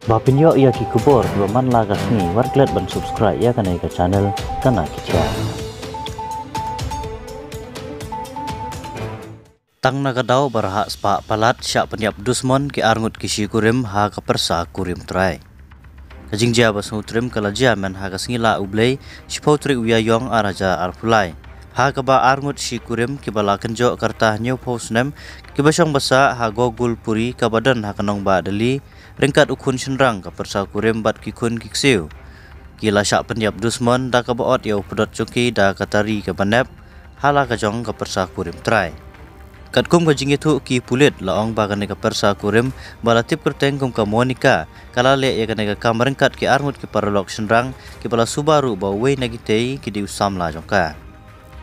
Bapinyo ia ki kubor roman lagas ni warklet ban subscribe ya kanai ke channel kana kicha. Tang nagadau barha spa palat syak penyap dusmon ki arngut kisi kurim ha kapersa kurim trai. Kajingja basu trim kalajia men ha kasngila ublei shipotri uyayong araja arpulai. Ha kaba arngut si kurim ki bala kenjo karta new posnem ki basyong basa ha gogul puri kabadan ha kanong ba deli ringkat ukun senrang kapersa kurim bat kikun kiksiu. Kila syak penyap dusmon da kabaot yau pedot cuki da katari kabanep hala kajong kapersa kurim trai. Katkum kajing itu ki pulit laong bagan ka persa kurim balatip kerteng kum ka Monica kalale ya kanega kamarengkat ki armut ki paralok senrang ki bala Subaru bawe nagitei ki di usam la jongka.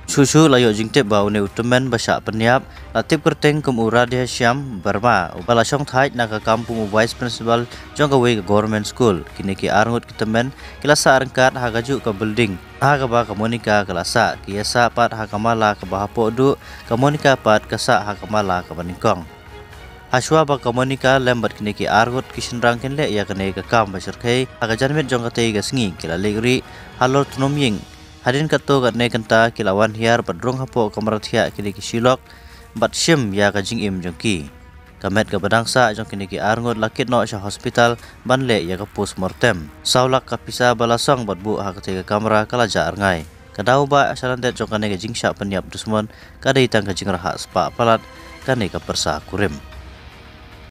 Susu layo jingtep bau ne utemen basak penyap latip kerteng kum Uradia Syam Burma bala syong thai naga kampung vice principal jongka we government school kini ki arngut ki temen kilasa arengkat ha gaju ka building ha ka ba ka Monica kelasa kiasa pat ha kamala ka bahapo du ka Monica pat kasa ha kamala ka baningkong haswa ba ka Monica lembat kini ki arngut ki senrang kenle ya kene ka kam basarkai ha ka janmet jongka tei ga sngi kila legri halor tunomying hadin kato kat ne kenta kilawan hiar padrong hapo kamarathia kini ki silok bat sim ya kajing im jongki kamet ka badangsa jong kini ki arngot lakit no sya hospital banle ya ka postmortem saulak ka pisa balasong bat bu ha ka kamera kalaja arngai kadau ba asalantet jong kane ka jingsya penyap dusmon kadai tang ka jingraha spa palat kane ka persa kurim.